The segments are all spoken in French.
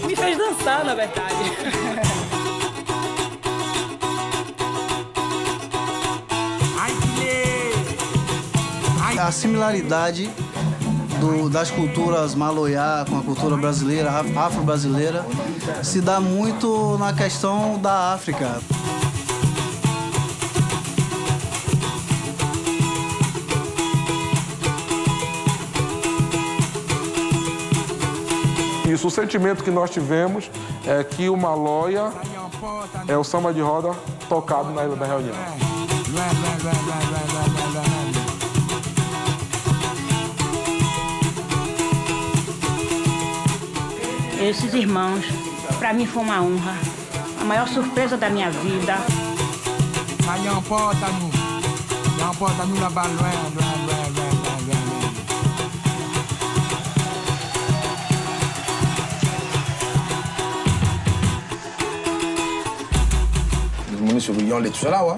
Me fez dançar, na verdade. A similaridade das culturas maloiá com a cultura brasileira, afro-brasileira, se dá muito na questão da África. Isso, o sentimento que nós tivemos é que o Maloia é o samba de roda tocado na Ilha da Reunião. Esses irmãos, para mim foi uma honra, a maior surpresa da minha vida. Surveillant les tout ça là, ouais.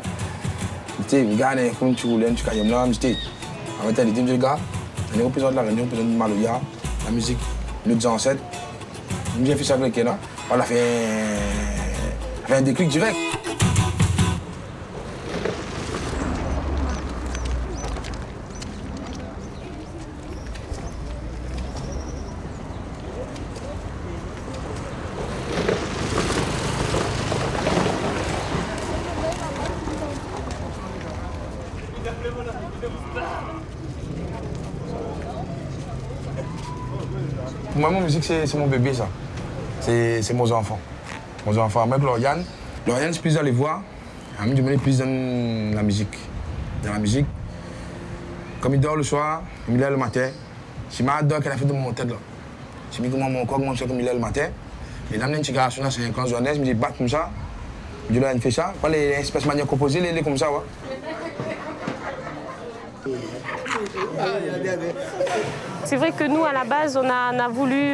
Tu sais, les gars, comme tu voulais, tu cailles là, tu sais, en même temps, les deux gars, on représente la réunion, on représente le Maloya, la musique, nos ancêtres. J'ai fait ça avec là, on a fait un déclic direct. Moi, ma musique, c'est mon bébé, ça. C'est mon enfant. Mon enfant. Avec Lauriane, c'est plus dans les voix. Elle me demande plus dans la musique. Dans la musique. Comme il dort le soir, il me lève le matin. Je m'adore qu'elle a fait de mon tête là. Je me dis comment mon corps commence comme il lève le matin. Et là, je suis à 5 ans, je me dis, bat comme ça. Je dis, là, il fait ça. Pas les espèces de manière composée, les comme ça, ouais. C'est vrai que nous, à la base, on a voulu,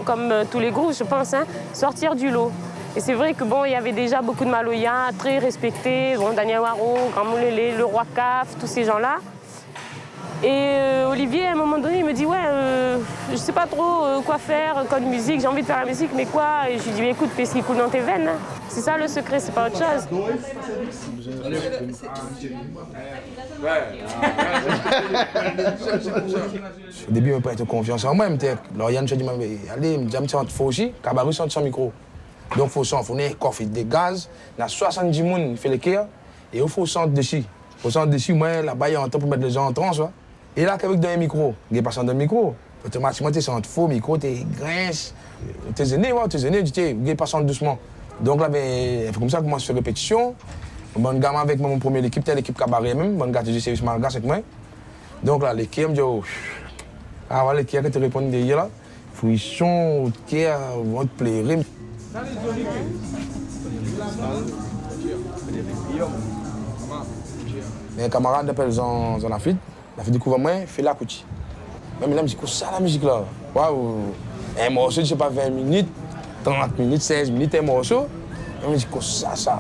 comme tous les groupes, je pense, hein, sortir du lot. Et c'est vrai que bon, il y avait déjà beaucoup de Maloyas très respectés, bon, Daniel Waro, Grand Moulélé, le Roi Caf, tous ces gens-là. Et Olivier, à un moment donné, il me dit, ouais, je sais pas trop quoi faire comme musique, j'ai envie de faire la musique, mais quoi? Et je lui dis, écoute, fais ce qui coule dans tes veines. Hein. C'est ça le secret, c'est pas autre chose. Au début, je n'avais pas été confiance en moi. Lauriane, je me dis, allez, je me dis, il faut aussi, Cabaret sans micro. Donc, il faut son, il faut un coffre de gaz. Il y a 70 personnes qui font le cœur. Et il faut centre dessus. Il faut centre dessus, moi, là-bas, il y a un temps pour mettre les gens en transe. Et là, avec un micro, il n'y a pas dans le micro. Automatiquement, tu es en faux micro, tu grinces. Tu es aîné, tu n'es pas doucement. Donc là, c'est comme ça que moi, je fais répétition. Bon gamin avec mon premier équipe, c'était l'équipe Cabaret même. Bon gars, tu dis service malgache avec moi. Donc là, l'équipe me dit, ah voilà, l'équipe qui te répond derrière là. Fruition, qui vont te plaire. Mes camarades appellent en Afrique. La fille découvre moi, fait la couche. Même là, je me dis, c'est ça la musique là. Waouh, un morceau, je sais pas, 20 minutes, 30 minutes, 16 minutes, un morceau. Je me dis, c'est ça.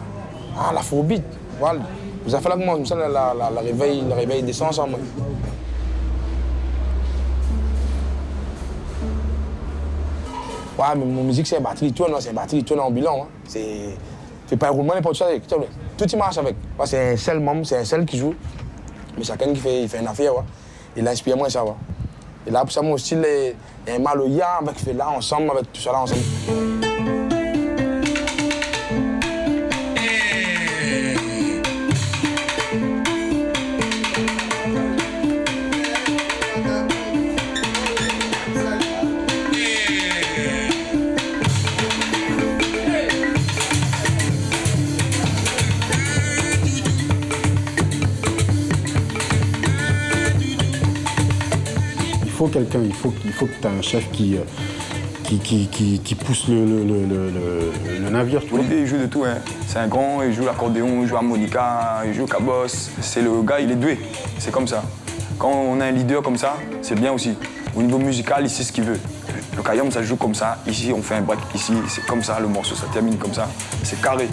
Ah, l'afrobeat. Voilà. Vous avez fait là comme ça, le réveil descend ensemble. Ouais, mais mon musique, c'est batterie tourne, c'est batterie tourne en bilan. Hein. C'est pas un roulement, n'importe quoi. Tout y marche avec. Ouais, c'est un seul membre, c'est un seul qui joue. Mais chacun qui fait une affaire. Ouais. Il inspire moi ça. Ouais. Et là, pour ça, mon style est un Maloya avec fait là ensemble, avec tout ça là ensemble. Il faut que tu aies un chef qui qui pousse le navire. Tu vois. Olivier, il joue de tout. Hein. C'est un grand, il joue l'accordéon, il joue harmonica, il joue cabosse. C'est le gars, il est doué. C'est comme ça. Quand on a un leader comme ça, c'est bien aussi. Au niveau musical, il sait ce qu'il veut. Le Kayom, ça joue comme ça. Ici, on fait un break. Ici, c'est comme ça, le morceau, ça termine comme ça. C'est carré.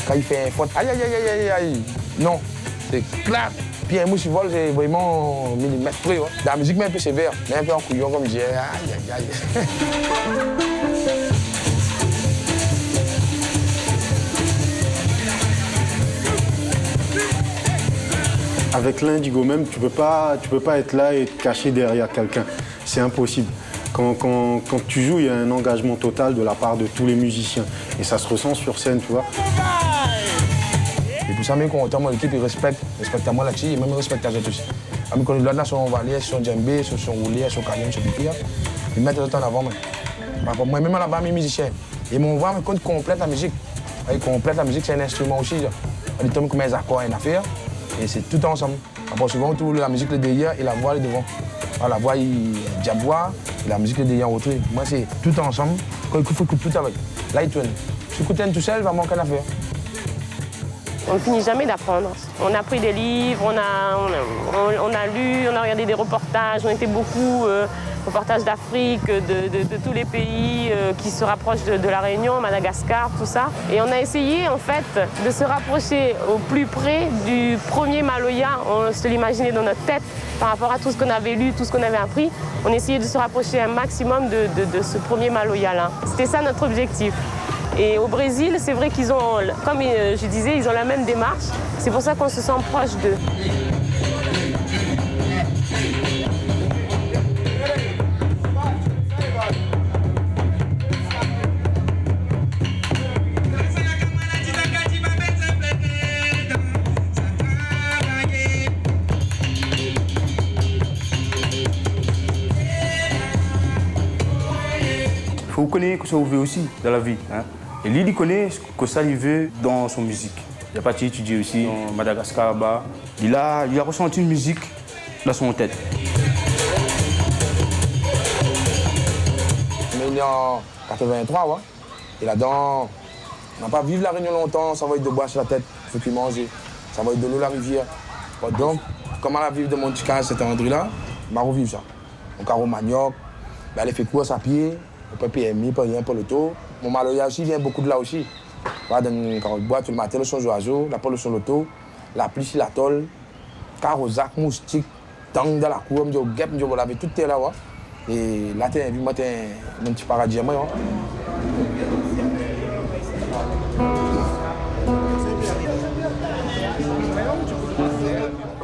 Quand il fait un faute, aïe, aïe, aïe, aïe, aïe, non, c'est clap. Puis un mouche qui vole, c'est vraiment millimètre près. Ouais. Dans la musique, mais un peu sévère, mais un peu en couillon, comme je dis, aïe, aïe, aïe. Avec l'indigo même, tu peux pas être là et te cacher derrière quelqu'un. C'est impossible. Quand tu joues, il y a un engagement total de la part de tous les musiciens. Et ça se ressent sur scène, tu vois. Et pour ça, même quand mon équipe respecte moi là-dessus, et même respecte les autres aussi. Quand on est là, sur Valais, sur djembé, sur roulé, sur Kayom, sur Bipia, ils mettent le temps en avant. Moi, même là-bas, mes musiciens, ils m'ont vu quand ils complètent la musique. Ils complètent la musique, c'est un instrument aussi. Ils tombent comme des accords, une affaire, et c'est tout ensemble. Après, souvent, on trouve la musique le derrière et la voix le devant. Alors, la voix, il diaboie, et la musique le derrière au truc. Moi, c'est tout ensemble. Quand il faut écouter tout avec. Là, il tourne. Si tu écoutes tout seul, il va manquer d'affaire. On ne finit jamais d'apprendre. On a pris des livres, on a lu, on a regardé des reportages, on était beaucoup reportages d'Afrique, de tous les pays qui se rapprochent de la Réunion, Madagascar, tout ça. Et on a essayé en fait de se rapprocher au plus près du premier Maloya. On se l'imaginait dans notre tête par rapport à tout ce qu'on avait lu, tout ce qu'on avait appris. On essayait de se rapprocher un maximum de ce premier Maloya-là. C'était ça notre objectif. Et au Brésil, c'est vrai qu'ils ont, comme je disais, ils ont la même démarche. C'est pour ça qu'on se sent proche d'eux. Il faut connaître ce qu'on veut aussi dans la vie. Hein. Et lui, il connaît ce que ça il veut dans son musique. Il a parti étudier aussi en Madagascar là-bas. Il a ressenti une musique dans son tête. On est né en 83, ouais. Et là-dedans, on n'a pas vécu la Réunion longtemps, ça va être de bois sur la tête, il faut qu'il mange. Ça va être de l'eau la rivière. Bon, donc, comme on a vécu de mon petit cas, cet endroit-là, on va revivre ça. On carreau manioc, ben, elle fait course à pied, on peut PMI, pas rien pour le taux. Mon Maloya aussi vient beaucoup de là aussi. Voilà, dans une carotte bois, tout le matin, le son oiseau, la poule sur l'auto, la pluie sur la tôle, carozac, moustique, tang dans la cour, on dit au guêpe, on dit on va laver tout terre là. Ouais. Et là, tu as vu, moi, tu un petit paradis à moi. Ouais.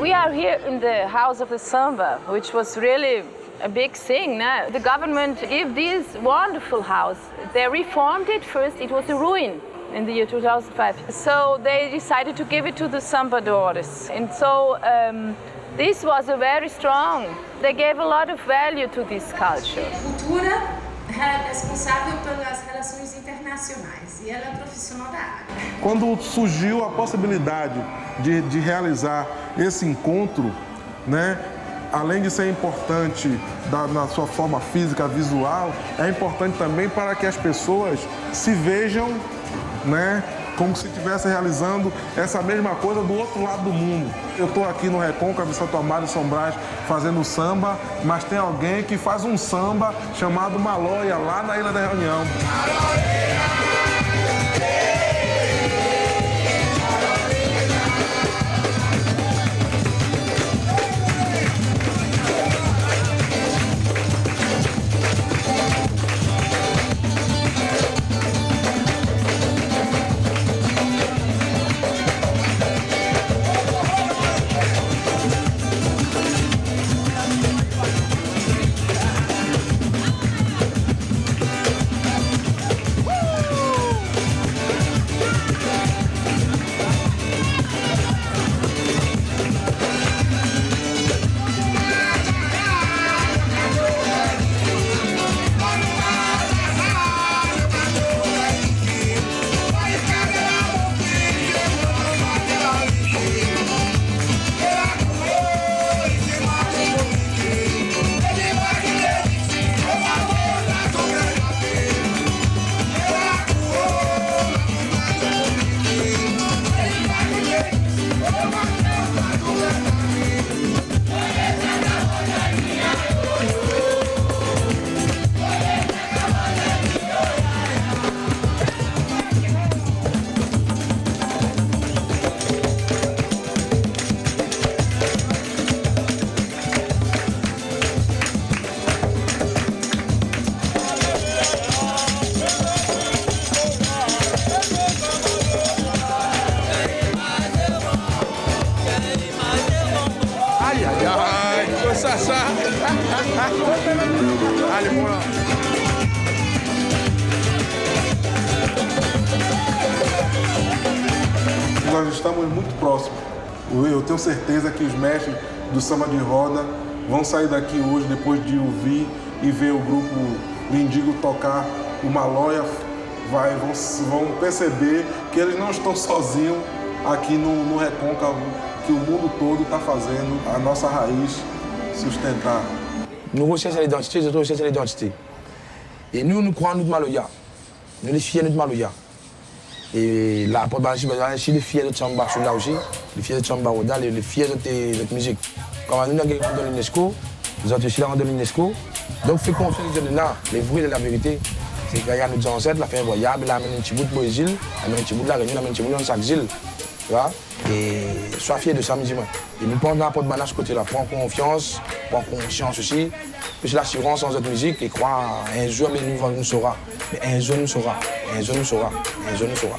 We are here in the House of the Samba, which was really a big thing. No? The government gave this wonderful house. They reformed it first. It was a ruin in the year 2005. So they decided to give it to the Sambadores. And so this was a very strong. They gave a lot of value to this culture. Cultura é responsável pelas relações internacionais e ela é profissional da área. Quando surgiu a possibilidade de realizar esse encontro, né, além de ser importante na sua forma física, visual, é importante também para que as pessoas se vejam, né, como se estivesse realizando essa mesma coisa do outro lado do mundo. Eu estou aqui no Recôncavo de Santo Amaro e São Brás fazendo samba, mas tem alguém que faz um samba chamado Maloya, lá na Ilha da Reunião. Sacha. Allez, voilà. Nós estamos muito próximos. Eu tenho certeza que os mestres do samba de roda vão sair daqui hoje, depois de ouvir e ver o grupo Lindigo tocar o Maloia, vão perceber que eles não estão sozinhos aqui no Recôncavo, que o mundo todo está fazendo a nossa raiz sustentar. Nous recherchons l'identité, nous recherchons l'identité. Et nous croyons notre Maloya. Nous les fiers de notre Maloya. Et là, pour je suis les fiers de Samba là aussi, les fiers de Samba Roda, les fiers de notre musique. Comme nous avons dans l'UNESCO, nous avons aussi dans l'UNESCO. Donc, fait confiance de là, les vrais de la vérité. C'est qu'il y a nos ancêtres, la fait un voyage, il a amené un petit bout de Brésil, il a amené un petit bout de la Réunion, il a amené un petit bout de chaque île. Tu vois? Et sois fier de ça, me dis moi. Et nous prenons n'importe quoi de ce côté-là. Prends confiance, prends conscience aussi. Plus l'assurance dans notre musique et crois un jour, mais nous saura. Mais un jour nous saura. Un jour nous saura. Un jour nous saura.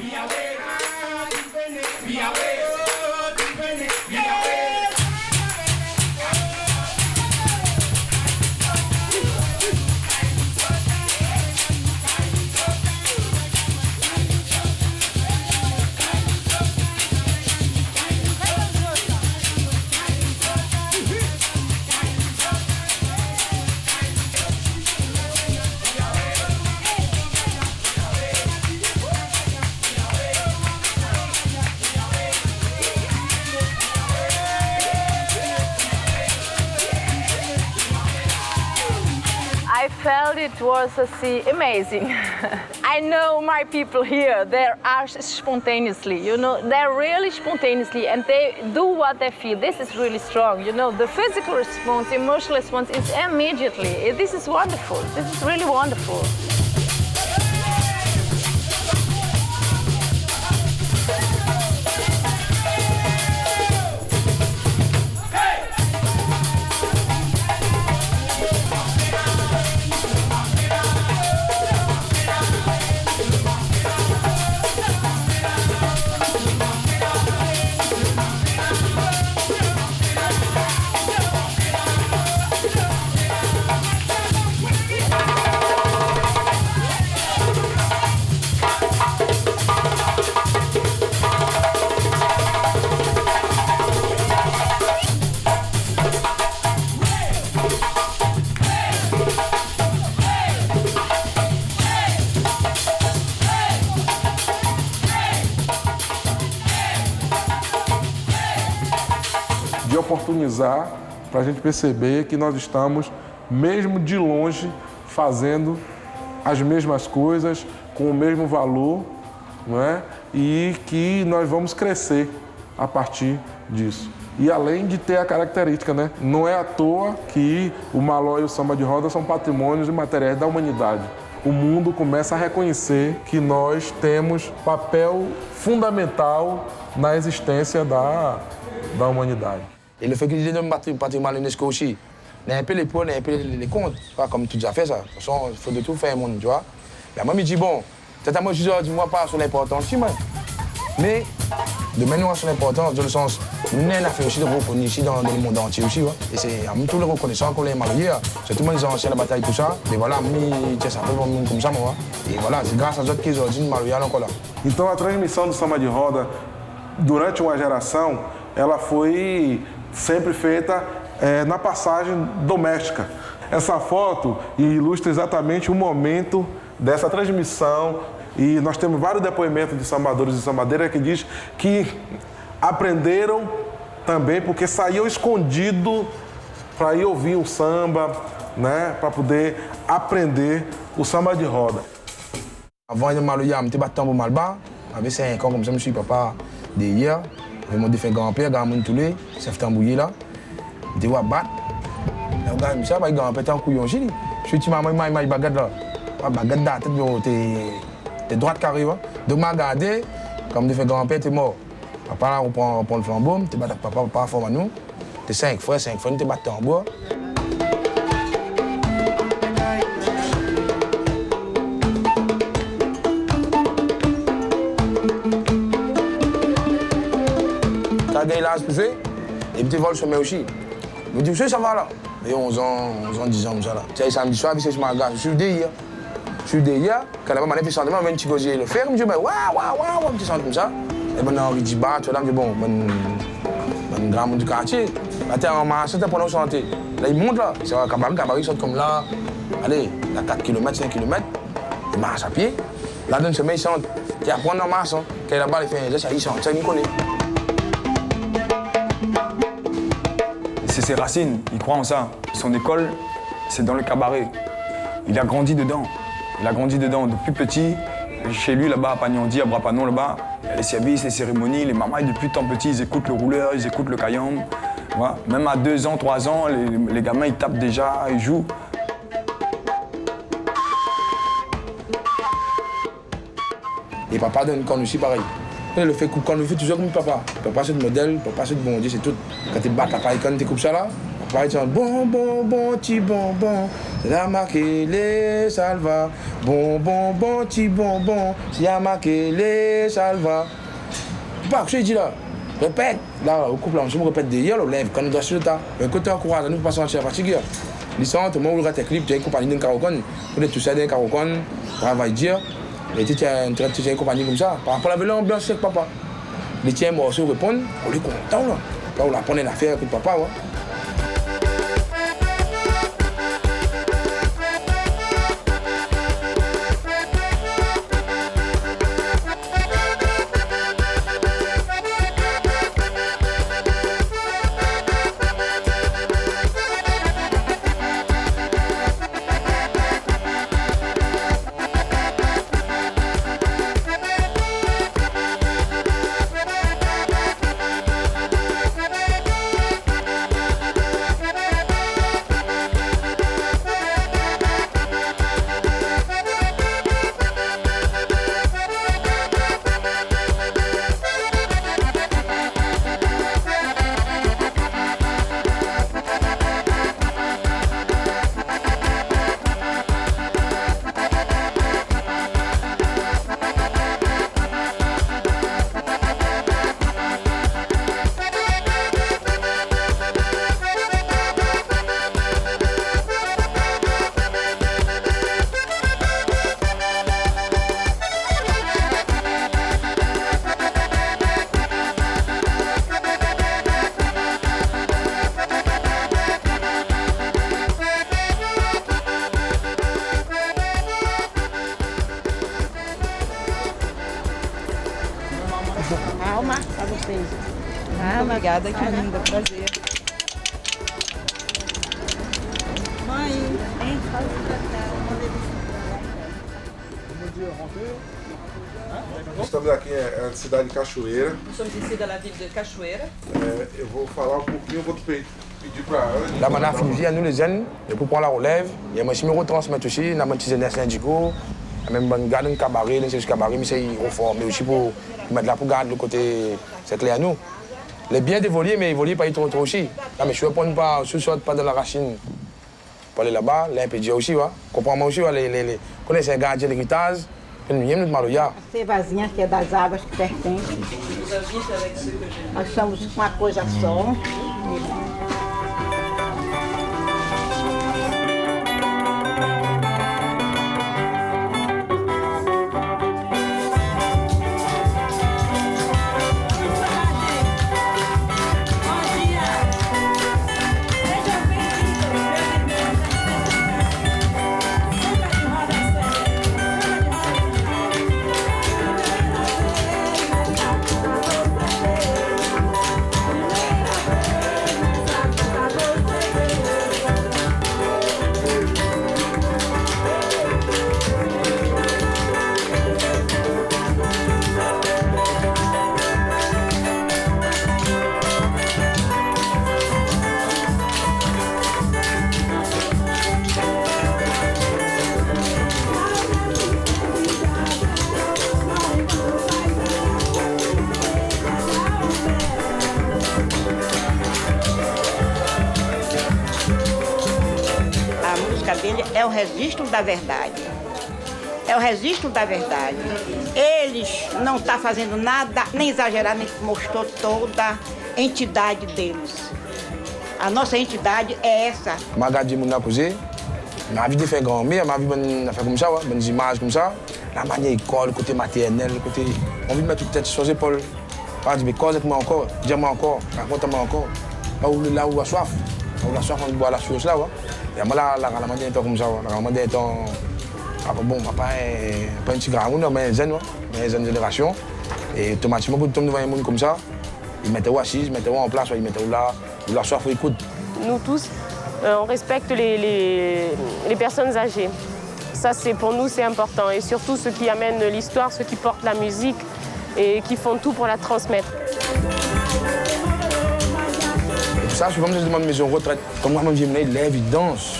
I felt it was amazing. I know my people here, they are spontaneously, you know, they're really spontaneously and they do what they feel. This is really strong, you know, the physical response, emotional response is immediately. This is wonderful, this is really wonderful. De oportunizar para a gente perceber que nós estamos, mesmo de longe, fazendo as mesmas coisas, com o mesmo valor, não é? E que nós vamos crescer a partir disso. E além de ter a característica, né? Não é à toa que o Maló e o samba de roda são patrimônios imateriais da humanidade. O mundo começa a reconhecer que nós temos papel fundamental na existência da humanidade. Et le fait qu'il y ait un patrimoine UNESCO aussi, il y a un peu les points, il y a un peu les comptes, comme tu as fait ça. De toute façon, il faut de tout faire, mon, tu vois. Et moi, je me dis, bon, peut-être moi, je dis-moi pas sur l'importance, mais de manière sur l'importance, dans le sens, nous avons fait aussi de reconnaître ici dans le monde entier aussi. Et c'est tous les reconnaissants qu'on les mariés, c'est tout le monde les anciens la bataille, tout ça. Et voilà, ça fait un monde comme ça, moi. Et voilà, c'est grâce à eux qu'ils ont dit mariés encore là. Então, a transmissão do samba de roda, durante uma geração, ela foi sempre feita na passagem doméstica. Essa foto ilustra exatamente o momento dessa transmissão e nós temos vários depoimentos de sambadores e sambadeiras que diz que aprenderam também porque saíam escondido para ir ouvir um samba, né, para poder aprender o samba de roda. Avant de Maloya, je me battais pour Malba, avec 5 ans comme ça, je suis papa de hier. J'ai mon défunt grand-père, grand-mère tous les, chef tambouillé là. Je vois battre. Le gars, je sais pas, grand-père t'es en couillon, je suis dit, maman, il baguette là. Baguette là, t'es droite carré, donc je m'ai regardé, comme défunt grand-père, t'es mort. Papa là, on prend le flambeau, t'es battu papa, forme à nous. T'es 5 frères, t'es battu en bois. Il a explosé, et puis il vole sur moi aussi. Je me dis, monsieur, ça va là. Et 11 ans, 10 ans, comme ça. Là. Tu sais, samedi soir, je suis magasin, je suis derrière. Je suis derrière, quand la maman fait sentiment, on vient petit gosier le faire, je dis, waouh, petit sentiment comme ça. Et maintenant, on dit, bah, tu vois, là, je dis, bon, grand monde du quartier. Là, t'es en marche, t'es pour nous santé. Là, il monte là. C'est un cabaret, il sort comme là. Allez, il y a 4 km, 5 km. Il marche à pied. Là, dans une semaine, il chante. Tu apprends en marche, hein. Quand là-bas, il fait un geste, il chante. Ça, il me connaît. C'est ses racines, il croit en ça. Son école, c'est dans le cabaret. Il a grandi dedans. Il a grandi dedans depuis petit. Chez lui, là-bas, à Pagnandi, à Brapanon, là-bas, il y a les services, les cérémonies. Les mamans, depuis tant petit, ils écoutent le rouleur, ils écoutent le caillon. Voilà. Même à 2 ans, 3 ans, les gamins, ils tapent déjà, ils jouent. Et papa donne quand aussi pareil. Le fait que quand on fait toujours comme papa. Papa, c'est le modèle, papa, c'est le bon Dieu, c'est tout. Quand tu bats papa, quand tu coupes ça là, papa, il dit bon, petit bonbon, c'est la marqué les salva. Bon, petit bonbon, c'est la marqué les salva. Papa, qu'est-ce que je dis là? Répète. Là, au couple, on se répète derrière, on lève quand on doit sur le tas. Mais quand tu encourages, nous ne pas sentir fatigué. Les gens, tout le monde regarde tes clips, tu as une compagnie d'un carocon, vous êtes tous d'un carocon, travail dire. Et tu as une compagnie comme ça. Par rapport à l'ambiance avec papa. Les tiens morceaux répondent, on est content là. Là, on apprend une affaire avec papa. Ouais. Calma, pra vocês. Obrigada, que linda, prazer. Mãe, hein? Estamos aqui na cidade de Cachoeira. Nous sommes ici dans la ville de Cachoeira. Eu vou falar um pouquinho, eu vou te pedir para Anne. Là, maintenant, il nous à nous les jeunes, et pour prendre la relève, il y a moi qui me retransmettre aussi, on a mon petit jeunesse syndicaux, même un garde un cabaret, c'est ce cabaret, mais c'est reformé aussi pour mettre là pour garder le côté, c'est clair à nous. Les biens d'évoluer, mais évoluer pas trop aussi. Là, mais je ne pas, je ne pas dans la racine. Pour aller là-bas, là, on peut dire aussi, comprends-moi aussi, connaissez un gardien d'héritage, nous sommes maloya. Você vazinha que é das águas que pertence. Nós somos uma coisa só. Dele é o registro da verdade. É o registro da verdade. Eles não estão fazendo nada, nem exagerar, nem mostrou toda a entidade deles. A nossa entidade é essa. Magadi mon a causé, ma vie de faire grand-mère, ma vie de faire comme ça, bonnes images comme ça. La manière école, le côté maternel, le côté... On veut mettre toute tête sur les épaules. Pas dire, mais cause avec moi encore, dis-moi encore, raconte-moi encore. Là où la soif, on boit la chose là. Et moi, la manière est comme ça, la manière est en... Bon, papa est pas un petit grand monde, mais une jeune génération. Et automatiquement, quand on voit un monde comme ça, ils mettent assis, ils mettent en place, ils mettent là, la soif, ils écoutent. Nous tous, on respecte les personnes âgées. Ça, pour nous, c'est important. Et surtout ceux qui amènent l'histoire, ceux qui portent la musique et qui font tout pour la transmettre. Et tout ça, je suis comme je demande maison retraite. Comme moi, je me lève, il danse.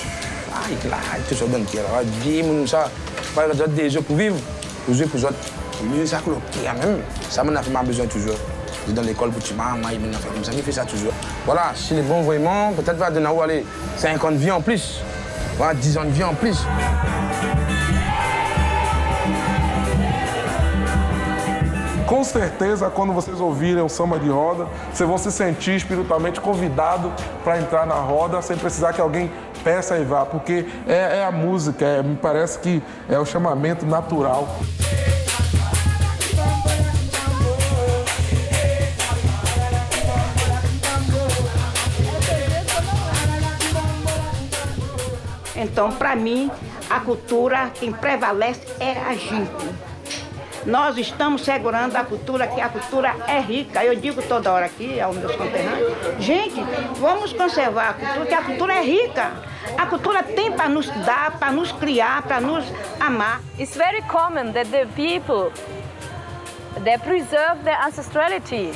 Ah, il là, tout ça, donc, il y a ça. Pas des jeux pour vivre, pour jouer pour autres. Mais ça, même, ça m'en a fait ma besoin toujours. Dans l'école, pour tu m'as fait comme ça, il fait ça toujours. Voilà, si les bons vraiment, peut-être va donner aller 50 vies en plus. Voilà, 10 ans de vie en plus. Com certeza, quando vocês ouvirem o samba de roda, vocês vão se sentir espiritualmente convidados para entrar na roda sem precisar que alguém peça e vá, porque é a música, me parece que é o chamamento natural. Então, para mim, a cultura, quem prevalece é a gente. Nós estamos segurando a cultura, que a cultura é rica. Eu digo toda hora aqui aos meus conterrâneos, gente, vamos conservar a cultura, que a cultura é rica. A cultura tem para nos dar, para nos criar, para nos amar. It's very common that the people, they preserve their ancestrality,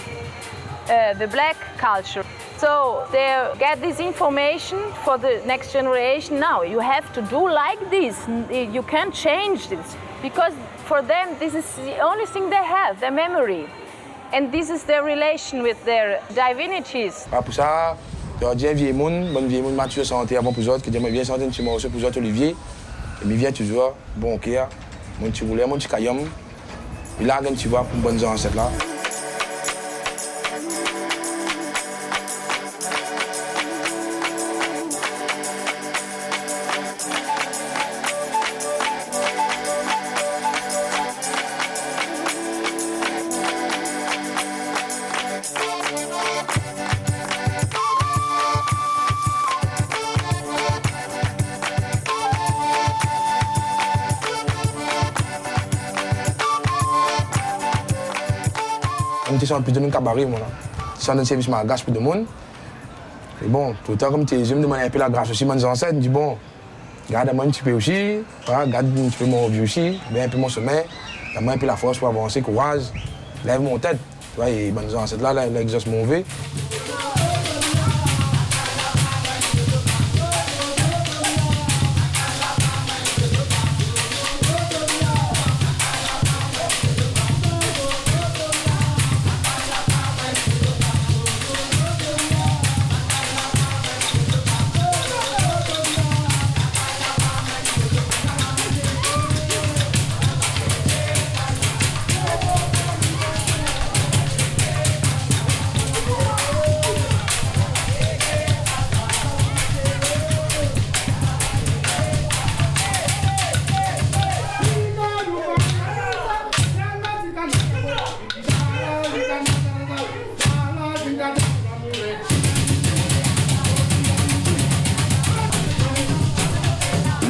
the black culture. So they get this information for the next generation. Now, you have to do like this. You can't change this. Because for them, this is the only thing they have, their memory. And this is their relation with their divinities. Pour ça, je dis vieux monde, bon vieux monde mature santé avant pour autres, que j'aime bien santé, tu m'as aussi pour autres Olivier. Et bien vient toujours, bon cœur, mon petit roulet, mon petit caillom. Et là, quand tu vois, pour bonnes ancêtres là. Je suis plus de mon cabaret, moi. Je suis dans le service de ma grâce pour tout le monde. Et bon, tout le temps, comme je me demande un peu la grâce aussi, mes ancêtres, je dis bon, garde-moi un petit peu aussi, garde un petit peu mon vie aussi, un peu mon sommeil, donne-moi un peu la force pour avancer, courage, lève mon tête. Tu vois, et mes ancêtres là, ils exaucent mon vie.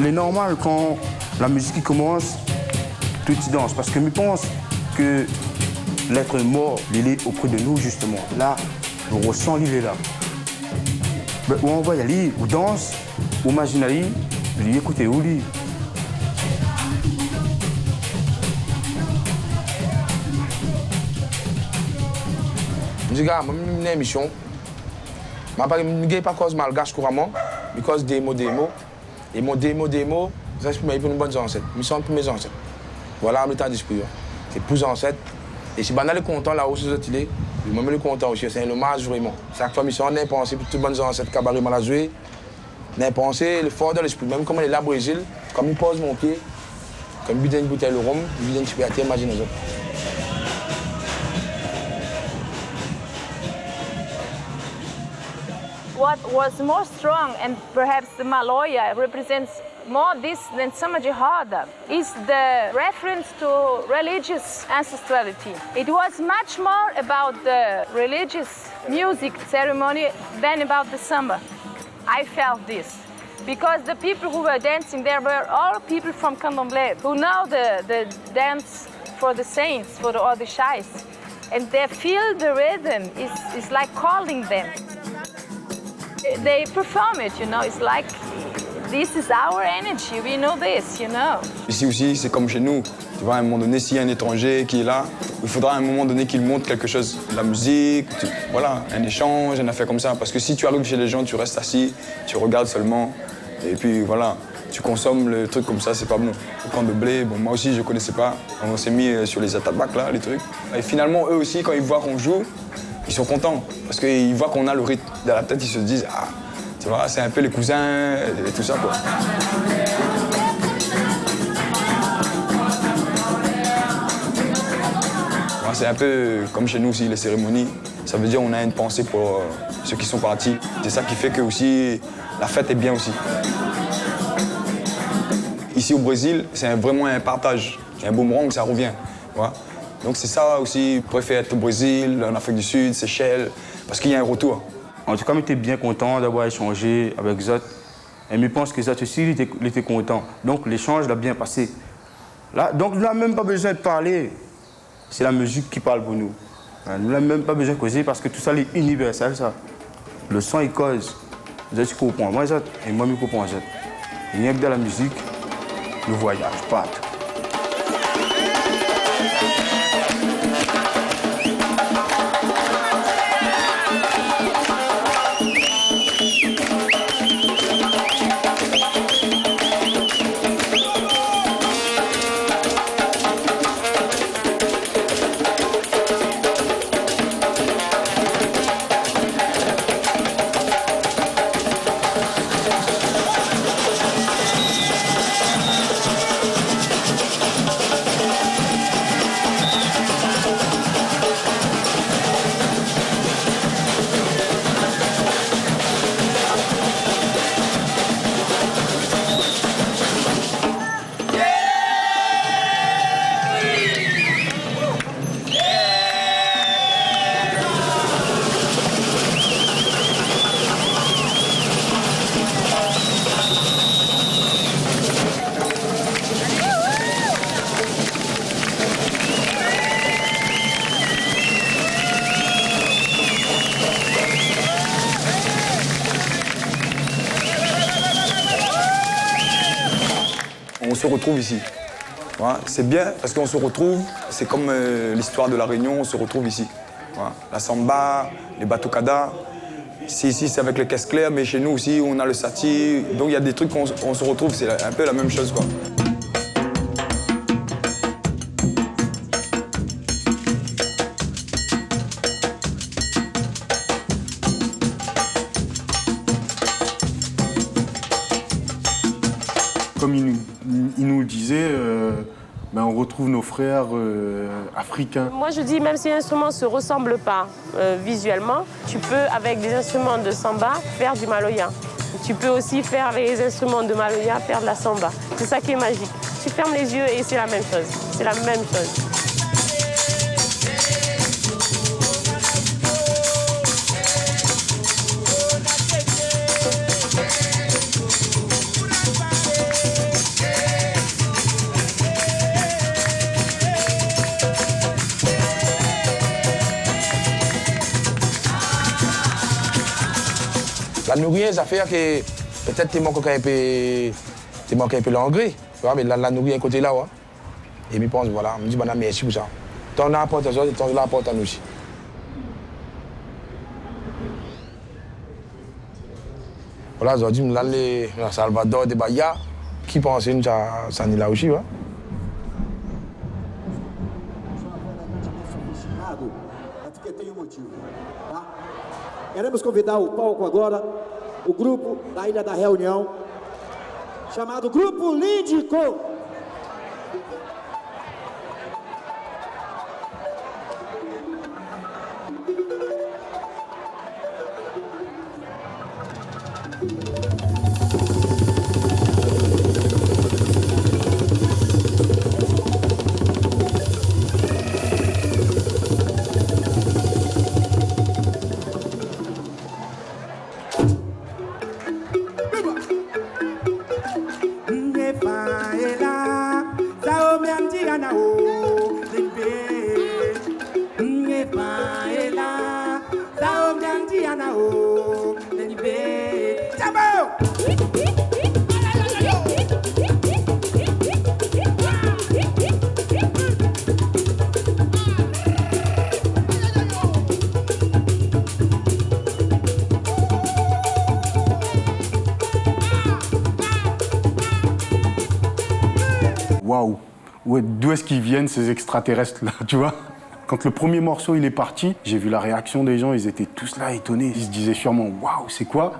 Il est normal quand la musique commence, tout y danse. Parce que je pense que l'être mort, il est auprès de nous justement. Là, on ressent qu'il est là. Où on va y aller, on danse, on imagine aller, on écoute où il. Je dis, gars, je suis une émission. Je ne suis pas cause malgache couramment, mais cause démo. Et mon démo, ça c'est pour mes bonnes ancêtres. Je suis pour mes ancêtres. Voilà l'état d'esprit. C'est pour les ancêtres. Et si on est content là où c'est utile, je suis content aussi. C'est un hommage vraiment. Chaque fois, on a pensé pour toutes les bonnes ancêtres qui ont mal joué. On a pensé le fort de l'esprit. Même comme on est là au Brésil, comme il pose mon pied, comme il vient une bouteille de rhum, il vient une super imagine les autres. what was more strong, and perhaps the Maloya represents more this than Samba de Roda, is the reference to religious ancestrality. It was much more about the religious music ceremony than about the samba. I felt this. Because the people who were dancing there were all people from Candomblé who know the dance for the saints, for the Orixás. And they feel the rhythm, it's like calling them. They perform it, you know, it's like, this is our energy, we know this, you know. Ici aussi, c'est comme chez nous. Tu vois, à un moment donné, s'il y a un étranger qui est là, il faudra à un moment donné qu'il montre quelque chose. De la musique, voilà, un échange, une affaire comme ça. Parce que si tu arrives chez les gens, tu restes assis, tu regardes seulement. Et puis voilà, tu consommes le truc comme ça, c'est pas bon. Le camp de blé, bon, moi aussi, je connaissais pas. On s'est mis sur les atabacs, là, les trucs. Et finalement, eux aussi, quand ils voient qu'on joue, ils sont contents. Parce qu'ils voient qu'on a le rythme. Dans la tête, ils se disent, ah, tu vois, c'est un peu les cousins et tout ça, quoi. C'est un peu comme chez nous aussi, les cérémonies. Ça veut dire qu'on a une pensée pour ceux qui sont partis. C'est ça qui fait que aussi, la fête est bien aussi. Ici au Brésil, c'est vraiment un partage. Il y a un boomerang, ça revient. Voilà. Donc c'est ça aussi, je préfère être au Brésil, en Afrique du Sud, Seychelles, parce qu'il y a un retour. En tout cas, j'étais bien content d'avoir échangé avec Zot. Et je pense que Zot aussi, il était content. Donc l'échange l'a bien passé. Là, donc nous n'avons même pas besoin de parler. C'est la musique qui parle pour nous. Nous n'avons même pas besoin de causer parce que tout ça est universel, ça. Le son, il cause. Zot, tu comprends. Moi, Zot, et moi, je comprends Zot. Il n'y a que dans la musique, le voyage, partout. On se retrouve ici. Voilà. C'est bien parce qu'on se retrouve, c'est comme l'histoire de la Réunion, on se retrouve ici. Voilà. La samba, les batucadas. Ici, c'est avec les caisses claires, mais chez nous aussi, on a le sati. Donc il y a des trucs qu'on se retrouve, c'est un peu la même chose, quoi. Comme il nous le disait, on retrouve nos frères africains. Moi, je dis, même si l'instrument ne se ressemble pas visuellement, tu peux, avec des instruments de samba, faire du maloya. Tu peux aussi faire, avec les instruments de maloya, faire de la samba. C'est ça qui est magique. Tu fermes les yeux et c'est la même chose. C'est la même chose. La nourriture, ça fait que peut-être tu manques un peu l'engrais. Mais la nourriture côté là, ouais. Et je pense, voilà, je me dis, merci pour ça. Ton apport à toi, ton apport à nous aussi. Voilà, aujourd'hui, je suis à Salvador de Bahia, qui pense que ça n'est là aussi, ouais. Queremos convidar ao palco agora o grupo da Ilha da Reunião, chamado Grupo Líndico. Waouh, d'où est-ce qu'ils viennent ces extraterrestres-là, tu vois? Quand le premier morceau il est parti, j'ai vu la réaction des gens, ils étaient tous là étonnés. Ils se disaient sûrement waouh, c'est quoi?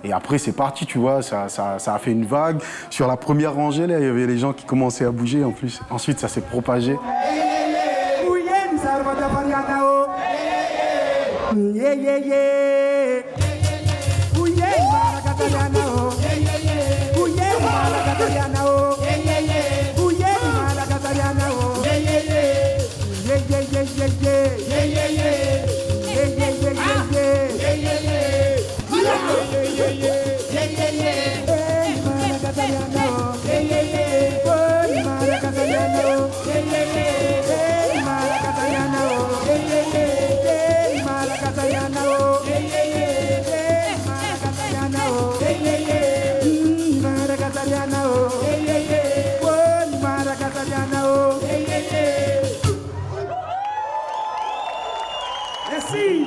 Et après c'est parti, tu vois, ça a fait une vague. Sur la première rangée, là, il y avait les gens qui commençaient à bouger en plus. Ensuite, ça s'est propagé. Merci.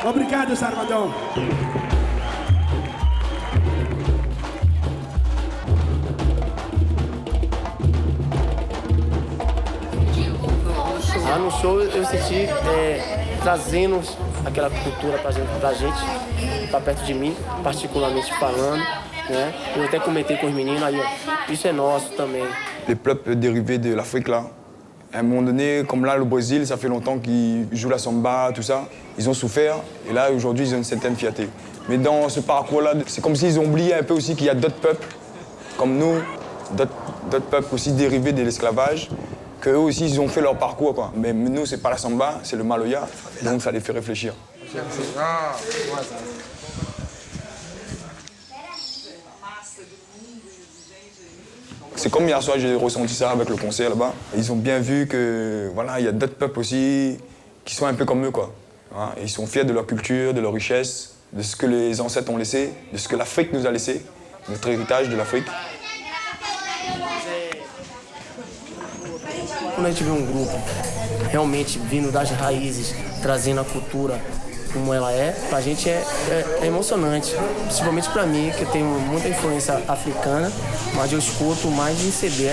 Obrigado, Salvador. Lá no show eu senti trazendo aquela cultura pra gente, pra perto de mim, particularmente falando, né? Eu até comentei com os meninos aí, ó, isso é nosso também. Les peuples dérivés de l'Afrique là, à un moment donné, comme là le Brésil, ça fait longtemps qu'ils jouent la samba, tout ça, ils ont souffert et là aujourd'hui ils ont une certaine fierté. Mais dans ce parcours-là, c'est comme s'ils ont oublié un peu aussi qu'il y a d'autres peuples comme nous, d'autres peuples aussi dérivés de l'esclavage, qu'eux aussi ils ont fait leur parcours quoi. Mais nous c'est pas la samba, c'est le maloya, donc ça les fait réfléchir. C'est comme hier soir, j'ai ressenti ça avec le concert là-bas. Ils ont bien vu que voilà, il y a d'autres peuples aussi qui sont un peu comme eux quoi. Et ils sont fiers de leur culture, de leur richesse, de ce que les ancêtres ont laissé, de ce que l'Afrique nous a laissé, notre héritage de l'Afrique. Quando a gente vê grupo realmente vindo das raízes, trazendo a cultura como ela é, pra gente é emocionante. Principalmente pra mim, que eu tenho muita influência africana, mas eu escuto mais em CD.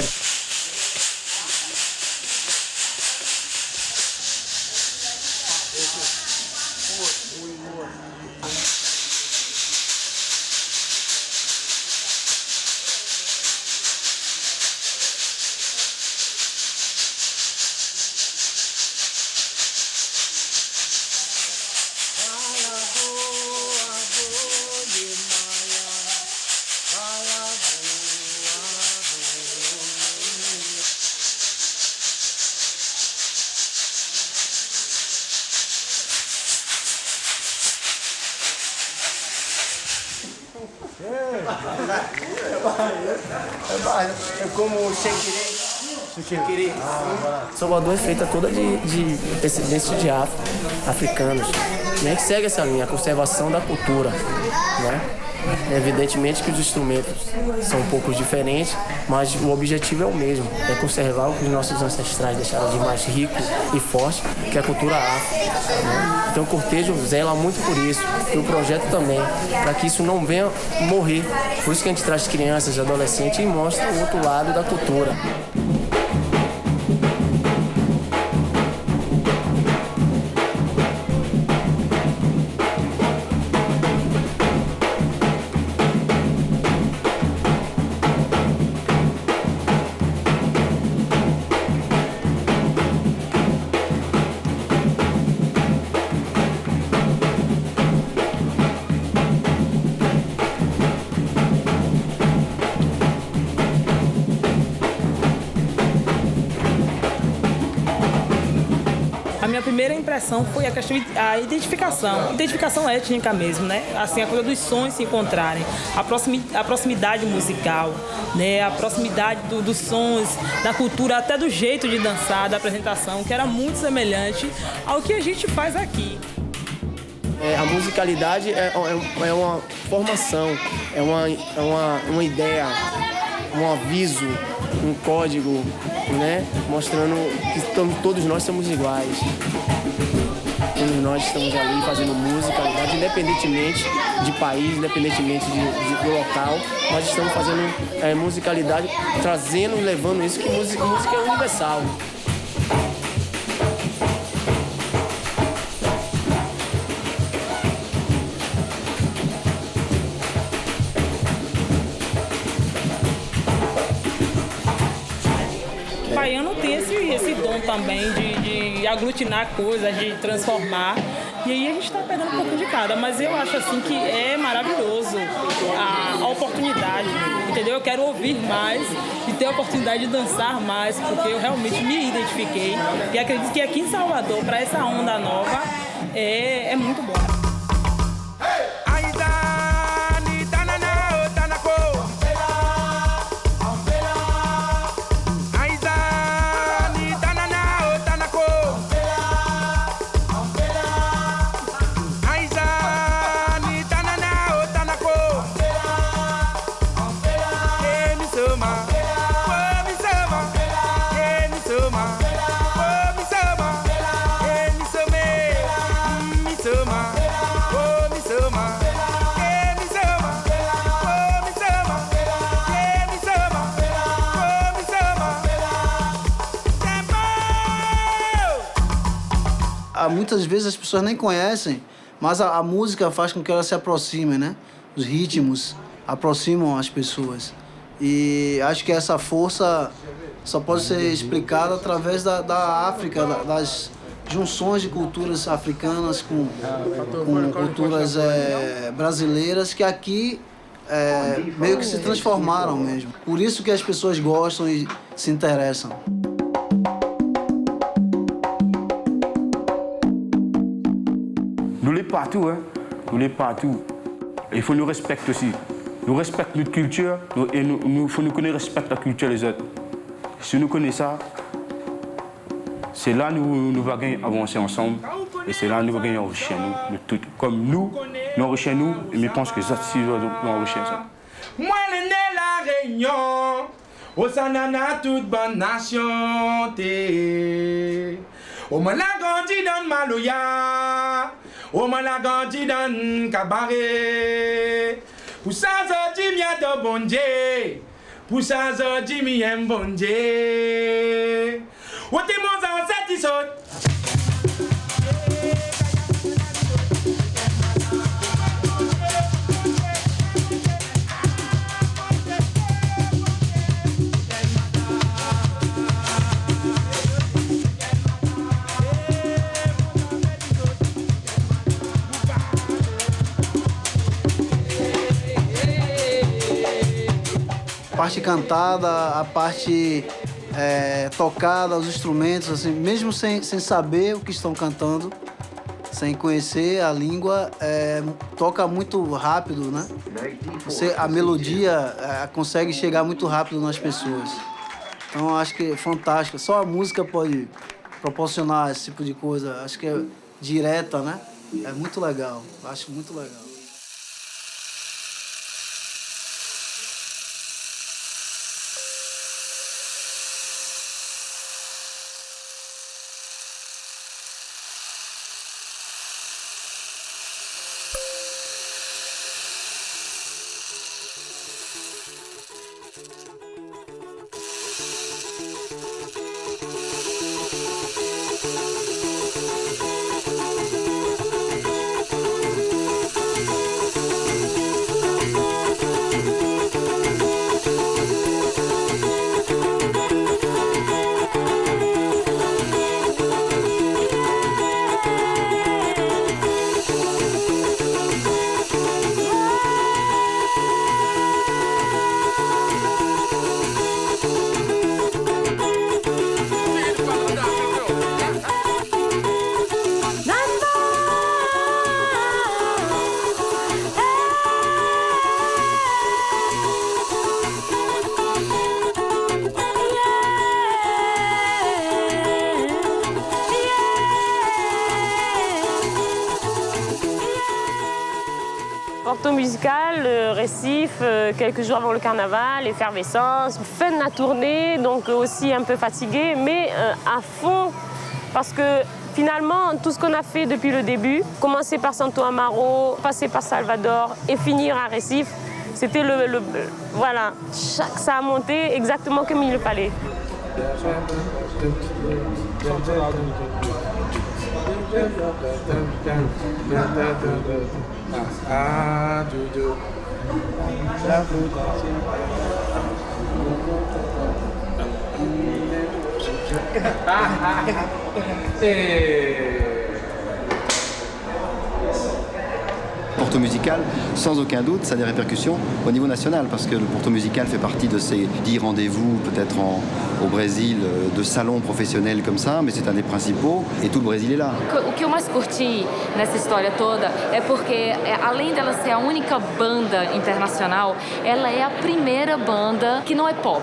É como o Sheikiri. Salvador é feita toda de descendentes de africanos. E a gente segue essa linha, a conservação da cultura, né? Evidentemente que os instrumentos são um pouco diferentes, mas o objetivo é o mesmo, é conservar o que os nossos ancestrais deixaram de mais rico e forte, que é a cultura afro. Né? Então o cortejo zela muito por isso, e o projeto também, para que isso não venha morrer. Por isso que a gente traz crianças, adolescentes e mostra o outro lado da cultura. primeira impressão foi a questão a identificação étnica mesmo, né? Assim, a coisa dos sons se encontrarem, a proximidade musical, né? A proximidade dos sons, da cultura, até do jeito de dançar, da apresentação, que era muito semelhante ao que a gente faz aqui. A musicalidade é uma formação, é uma ideia, um aviso, um código, né? Mostrando que todos nós somos iguais. Todos nós estamos ali fazendo musicalidade, independentemente de país, independentemente do local. Nós estamos fazendo musicalidade, trazendo e levando isso, que música é universal. O baiano tem esse dom também de aglutinar coisas, de transformar. E aí a gente está pegando um pouco de cada, mas eu acho assim que é maravilhoso a oportunidade, entendeu? Eu quero ouvir mais e ter a oportunidade de dançar mais, porque eu realmente me identifiquei e acredito que aqui em Salvador, para essa onda nova, é muito bom. Muitas vezes as pessoas nem conhecem, mas a música faz com que elas se aproximem, né? Os ritmos aproximam as pessoas. E acho que essa força só pode ser explicada através da África, das junções de culturas africanas com culturas brasileiras, que aqui meio que se transformaram mesmo. Por isso que as pessoas gostam e se interessam. Nous les partout, hein. Nous les partout. Il faut nous respecter aussi. Nous respectons notre culture et il faut nous connaître, respecter la culture des autres. Si nous connaissons ça, c'est là que nous allons avancer ensemble et c'est là que nous allons enrichir nous. Tout. Comme nous enrichir nous, et je pense que les autres aussi vont enrichir ça. Moi, le né la Réunion, au Sanana, toute bonne nation, au Mala grandi dans Maloya. Oh, man la grandi dans cabaret. Pour ça, je dis mia de bon Dieu. Pour ça, je dis mia bon Dieu. Oh, t'es mon satisfait. A parte cantada, a parte tocada, os instrumentos, assim, mesmo sem saber o que estão cantando, sem conhecer a língua, toca muito rápido, né? A melodia consegue chegar muito rápido nas pessoas. Então acho que é fantástico. Só a música pode proporcionar esse tipo de coisa. Acho que é direta, né? É muito legal. Acho muito legal. Porto Musical, Recife, quelques jours avant le carnaval, effervescence, fin de la tournée, donc aussi un peu fatigué, mais à fond, parce que finalement, tout ce qu'on a fait depuis le début, commencer par Santo Amaro, passer par Salvador et finir à Recife, c'était voilà, ça a monté exactement comme il le fallait. Porto Musical, sans aucun doute, ça a des répercussions au niveau national, parce que le Porto Musical fait partie de ces 10 rendez-vous, peut-être au Brésil, de salons professionnels comme ça, mais c'est un des principaux, et tout le Brésil est là. O que eu mais curti nessa história toda é porque, além dela ser a única banda internacional, ela é a primeira banda que não é pop.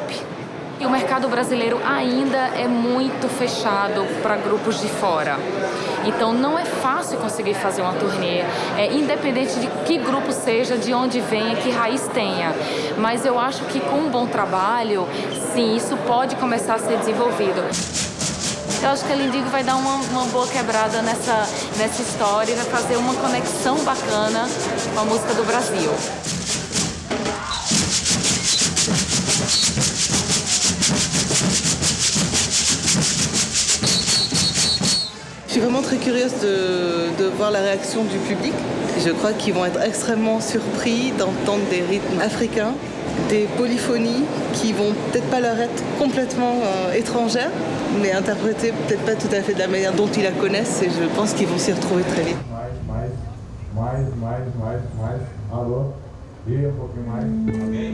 E o mercado brasileiro ainda é muito fechado para grupos de fora. Então não é fácil conseguir fazer uma turnê, independente de que grupo seja, de onde venha, que raiz tenha. Mas eu acho que com um bom trabalho, sim, isso pode começar a ser desenvolvido. Eu acho que a Lindigo vai dar uma boa quebrada nessa história e vai fazer uma conexão bacana com a música do Brasil. Je suis vraiment très curieuse de voir la réaction du public. Je crois qu'ils vont être extrêmement surpris d'entendre des rythmes africains, des polyphonies qui vont peut-être pas leur être complètement étrangères, mais interprétées peut-être pas tout à fait de la manière dont ils la connaissent, et je pense qu'ils vont s'y retrouver très vite. Alô? E um pouquinho mais.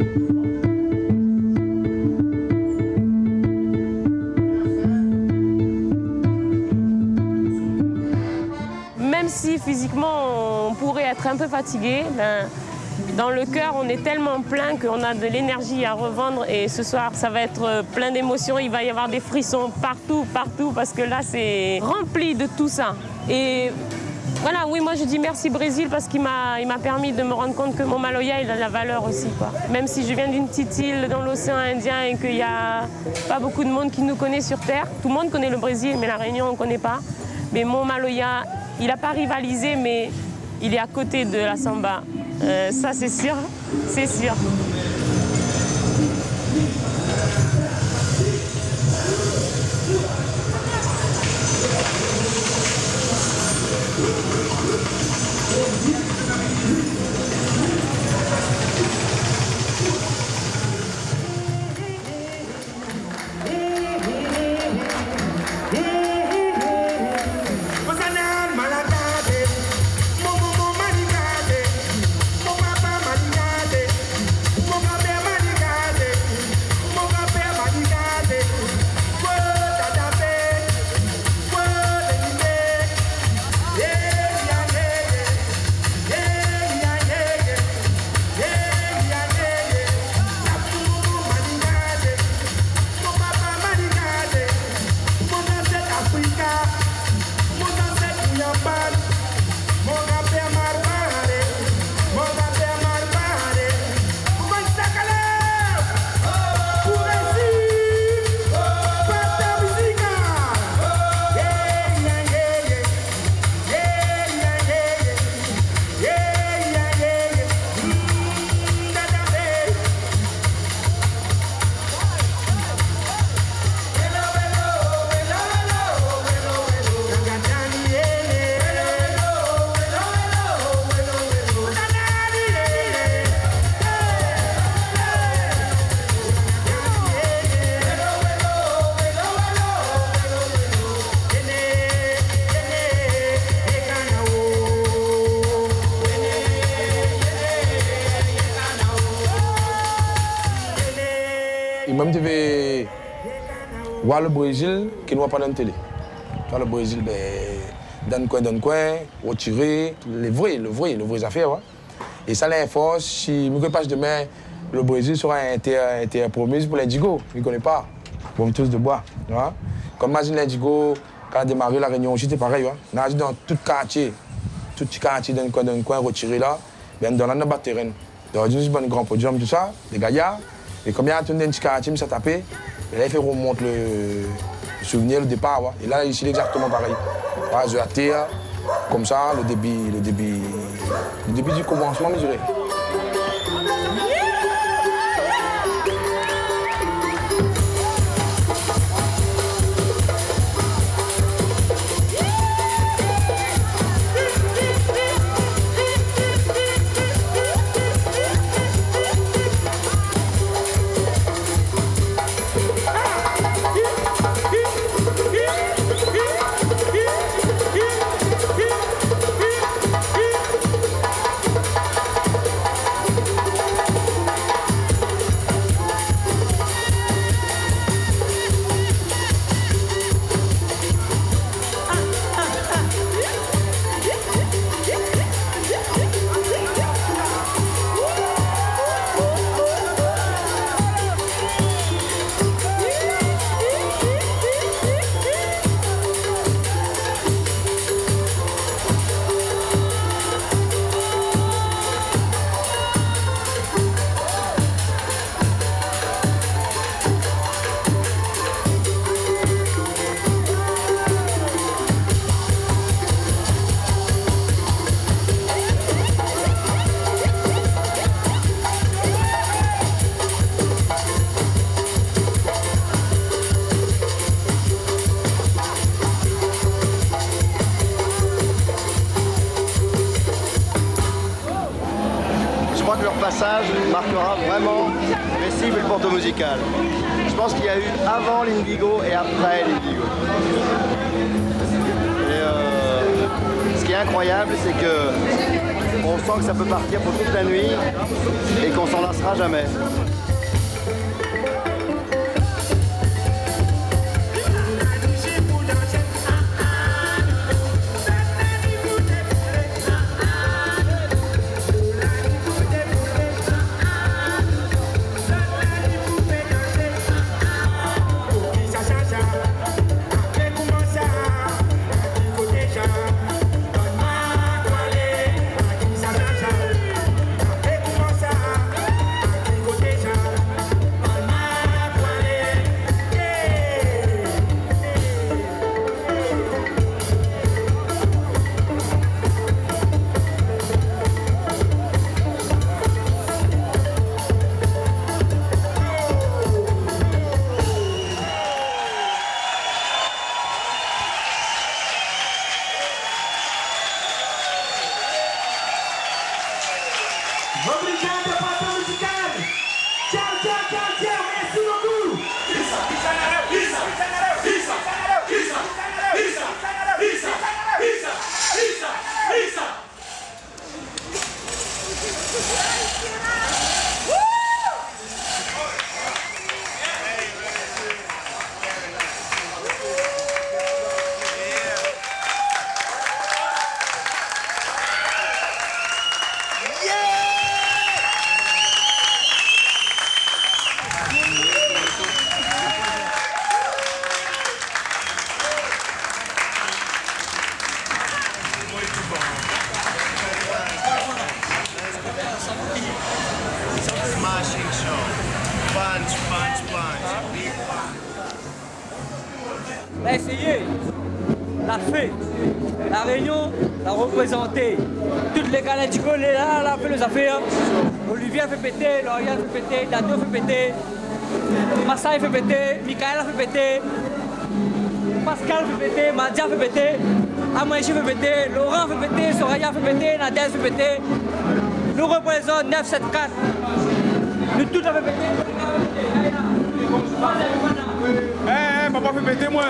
Même si physiquement on pourrait être un peu fatigué, dans le cœur on est tellement plein qu'on a de l'énergie à revendre, et ce soir ça va être plein d'émotions, il va y avoir des frissons partout, parce que là c'est rempli de tout ça. Et voilà, oui, moi je dis merci Brésil parce qu'il m'a permis de me rendre compte que mon Maloya il a de la valeur aussi, quoi. Même si je viens d'une petite île dans l'océan Indien et qu'il n'y a pas beaucoup de monde qui nous connaît sur Terre, tout le monde connaît le Brésil mais la Réunion on ne connaît pas, mais mon Maloya il n'a pas rivalisé, mais il est à côté de la samba. Ça, c'est sûr, c'est sûr. Même tu veux voir le Brésil qui ne voit pas dans la télé. Voir le Brésil, dans le coin, retirer, les vraies affaires. Ouais. Et ça l'inforce, si je passe demain, le Brésil sera un terre promise pour l'Indigo. Je ne connais pas. Bon, tous de bois. Ouais. Comme imagine l'Indigo, quand on a démarré la Réunion, c'était pareil. Ouais. On a dans tout quartier dans le coin, retirer là. ben dans la bas terrain. Donc juste un grand podium tout ça, des gaillards. Et comme il y a un petit quartier, ça tapé, et là il fait remonter le souvenir, le départ. Ouais. Et là ici c'est exactement pareil. Base de la terre, comme ça, le débit du commencement mesuré. Marquera vraiment les cibles du Porto Musical. Je pense qu'il y a eu avant l'Indigo et après l'Indigo. Et ce qui est incroyable, c'est que on sent que ça peut partir pour toute la nuit et qu'on s'en lassera jamais. l'a essayé, l'a fait. La Réunion l'a représenté. Toutes les Galacticos, là, l'a fait les affaires. Olivier a fait péter, Lauriane a fait péter, Dado a fait péter, Massa a fait péter, Michael a fait péter, Pascal a fait péter, Madia a fait péter, Amaïchi a fait péter, Laurent a fait péter, Soraya a fait péter, Nadia a fait péter. Nous représentons 974. Nous tous a fait péter. Papa fait péter moi.